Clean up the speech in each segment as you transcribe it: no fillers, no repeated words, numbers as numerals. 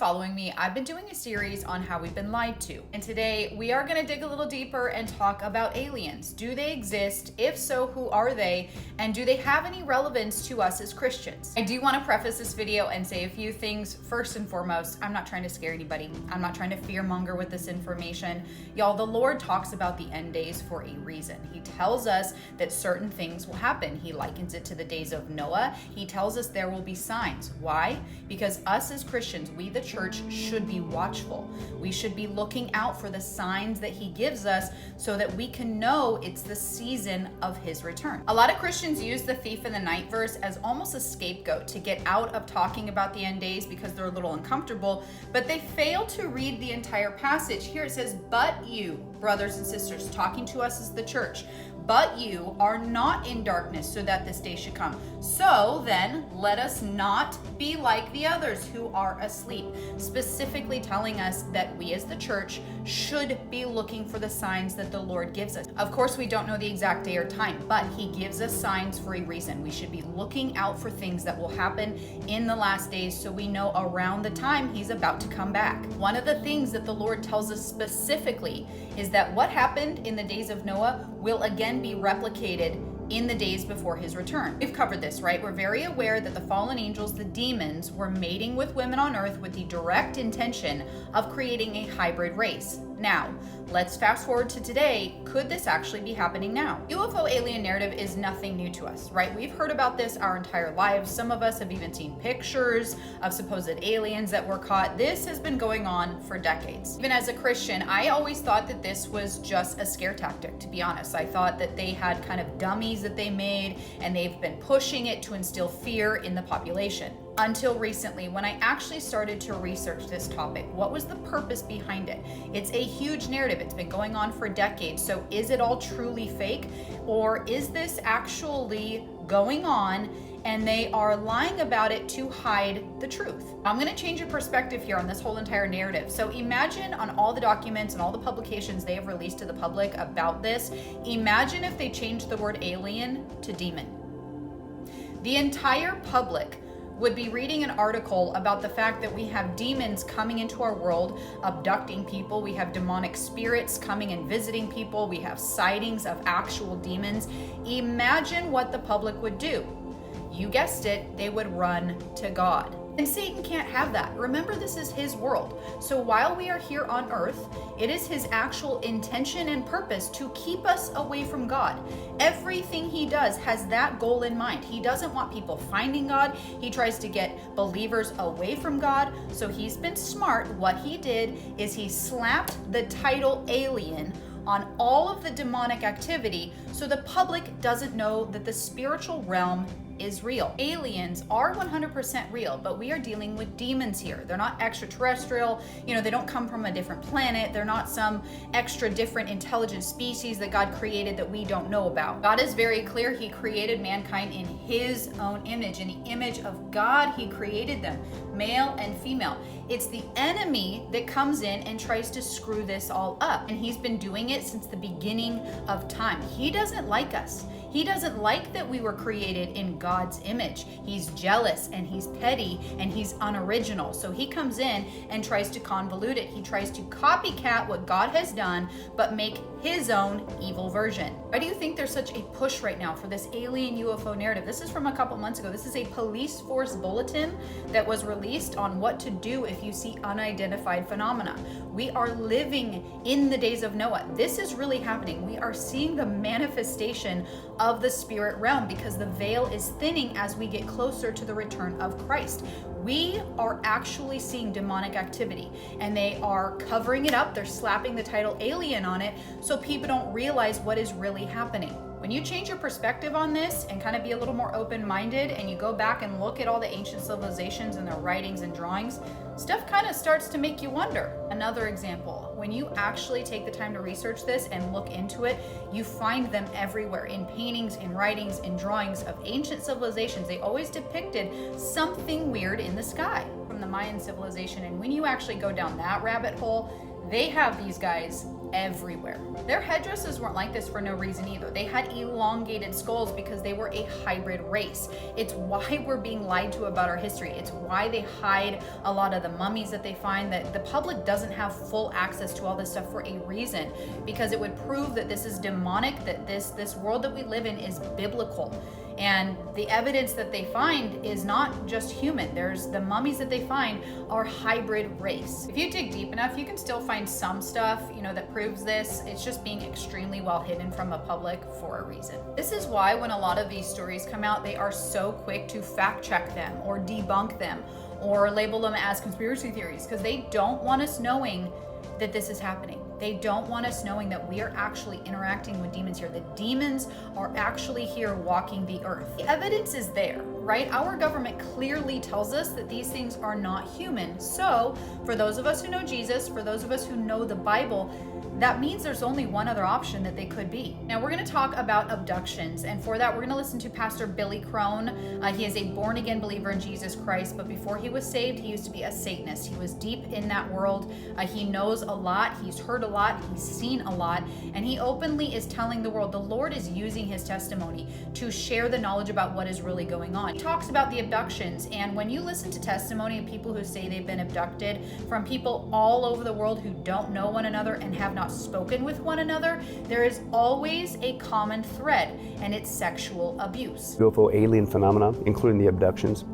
following me, I've been doing a series on how we've been lied to. And today we are going to dig a little deeper and talk about aliens. Do they exist? If so, who are they? And do they have any relevance to us as Christians? I do want to preface this video and say a few things. First and foremost, I'm not trying to scare anybody. I'm not trying to fearmonger with this information. Y'all, the Lord talks about the end days for a reason. He tells us that certain things will happen. He likens it to the days of Noah. He tells us there will be signs. Why? Because us as Christians, we the church should be watchful. We should be looking out for the signs that he gives us so that we can know it's the season of his return. A lot of Christians use the thief in the night verse as almost a scapegoat to get out of talking about the end days because they're a little uncomfortable, but they fail to read the entire passage. Here it says, "But you, brothers and sisters," talking to us as the church, "but you are not in darkness so that this day should come. So then let us not be like the others who are asleep," specifically telling us that we as the church should be looking for the signs that the Lord gives us. Of course, we don't know the exact day or time, but he gives us signs for a reason. We should be looking out for things that will happen in the last days so we know around the time he's about to come back. One of the things that the Lord tells us specifically is that what happened in the days of Noah will again be replicated in the days before his return. We've covered this, right? We're very aware that the fallen angels, the demons, were mating with women on earth with the direct intention of creating a hybrid race. Now, let's fast forward to today. Could this actually be happening now? UFO alien narrative is nothing new to us, right? We've heard about this our entire lives. Some of us have even seen pictures of supposed aliens that were caught. This has been going on for decades. Even as a Christian, I always thought that this was just a scare tactic, to be honest. I thought that they had kind of dummies that they made and they've been pushing it to instill fear in the population. Until recently, when I actually started to research this topic, what was the purpose behind it? It's a huge narrative. It's been going on for decades. So is it all truly fake? Or is this actually going on and they are lying about it to hide the truth? I'm going to change your perspective here on this whole entire narrative. So imagine on all the documents and all the publications they have released to the public about this, imagine if they changed the word alien to demon. The entire public would be reading an article about the fact that we have demons coming into our world, abducting people. We have demonic spirits coming and visiting people. We have sightings of actual demons. Imagine what the public would do. You guessed it, they would run to God. And Satan can't have that. Remember, this is his world. So while we are here on earth, it is his actual intention and purpose to keep us away from God. Everything he does has that goal in mind. He doesn't want people finding God. He tries to get believers away from God. So he's been smart. What he did is he slapped the title alien on all of the demonic activity so the public doesn't know that the spiritual realm is real. Aliens are 100% real, but we are dealing with demons here. They're not extraterrestrial. They don't come from a different planet. They're not some extra different intelligent species that God created that we don't know about. God is very clear. He created mankind in his own image. In the image of God, he created them, male and female. It's the enemy that comes in and tries to screw this all up. And he's been doing it since the beginning of time. He doesn't like us. He doesn't like that we were created in God's image. He's jealous and he's petty and he's unoriginal. So he comes in and tries to convolute it. He tries to copycat what God has done, but make his own evil version. Why do you think there's such a push right now for this alien UFO narrative? This is from a couple months ago. This is a police force bulletin that was released on what to do if you see unidentified phenomena. We are living in the days of Noah. This is really happening. We are seeing the manifestation of the spirit realm because the veil is thinning as we get closer to the return of Christ. We are actually seeing demonic activity and they are covering it up. They're slapping the title alien on it so people don't realize what is really happening. When you change your perspective on this and kind of be a little more open-minded and you go back and look at all the ancient civilizations and their writings and drawings, stuff kind of starts to make you wonder. Another example, when you actually take the time to research this and look into it, you find them everywhere in paintings, in writings, in drawings of ancient civilizations. They always depicted something weird in the sky from the Mayan civilization. And when you actually go down that rabbit hole, they have these guys everywhere. Their headdresses weren't like this for no reason either. They had elongated skulls because they were a hybrid race. It's why we're being lied to about our history. It's why they hide a lot of the mummies that they find, that the public doesn't have full access to all this stuff for a reason, because it would prove that this is demonic, that this world that we live in is biblical. And the evidence that they find is not just human. There's the mummies that they find are hybrid race. If you dig deep enough, you can still find some stuff, that proves this. It's just being extremely well hidden from the public for a reason. This is why when a lot of these stories come out, they are so quick to fact check them or debunk them or label them as conspiracy theories, because they don't want us knowing that this is happening. They don't want us knowing that we are actually interacting with demons here. The demons are actually here walking the earth. The evidence is there, right? Our government clearly tells us that these things are not human. So for those of us who know Jesus, for those of us who know the Bible, that means there's only one other option that they could be. Now we're going to talk about abductions, and for that we're going to listen to Pastor Billy Crone. He is a born-again believer in Jesus Christ, but before he was saved, he used to be a Satanist. He was deep in that world. He knows a lot, he's heard a lot, he's seen a lot, and he openly is telling the world the Lord is using his testimony to share the knowledge about what is really going on. He talks about the abductions, and when you listen to testimony of people who say they've been abducted from people all over the world who don't know one another and have not spoken with one another, there is always a common thread, and it's sexual abuse. UFO alien phenomena, including the abductions,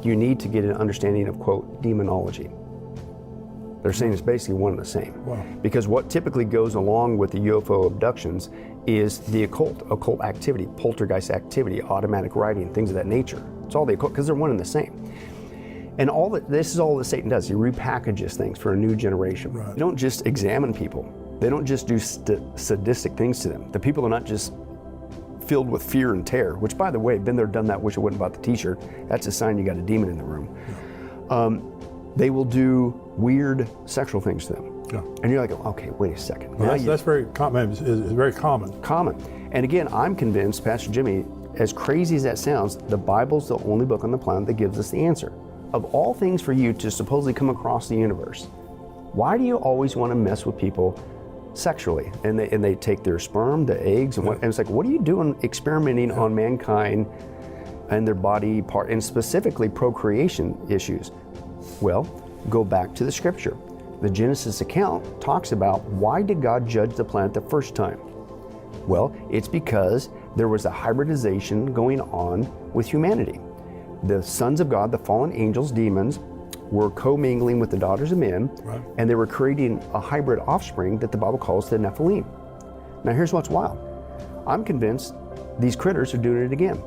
you need to get an understanding of, quote, demonology. They're saying it's basically one and the same. Wow. Because what typically goes along with the UFO abductions is the occult activity, poltergeist activity, automatic writing, things of that nature. It's all the occult, because they're one and the same. And this is all that Satan does. He repackages things for a new generation. Right. They don't just examine people. They don't just do sadistic things to them. The people are not just filled with fear and terror, which, by the way, been there, done that, wish I wouldn't bought the t-shirt. That's a sign you got a demon in the room. Yeah. They will do weird sexual things to them. Yeah. And you're like, okay, wait a second. Well, that's very common. It's very common. Common. And again, I'm convinced, Pastor Jimmy, as crazy as that sounds, the Bible's the only book on the planet that gives us the answer. Of all things for you to supposedly come across the universe, why do you always want to mess with people sexually? And they take their sperm, the eggs, and, and it's like, what are you doing experimenting on mankind and their body part, and specifically procreation issues? Well, go back to the scripture. The Genesis account talks about, why did God judge the planet the first time? Well, it's because there was a hybridization going on with humanity. The sons of God, the fallen angels, demons, were commingling with the daughters of men, right, and they were creating a hybrid offspring that the Bible calls the nephilim. Now here's what's wild. I'm convinced these critters are doing it again.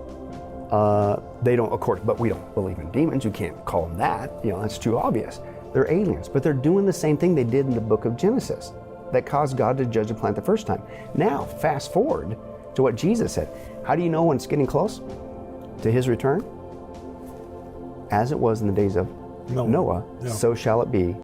They don't, of course, but we don't believe in demons. You can't call them that. That's too obvious. They're aliens, but they're doing the same thing they did in the book of Genesis that caused God to judge the planet the first time. Now, fast forward to what Jesus said. How do you know when it's getting close to his return? As it was in the days of Noah, so shall it be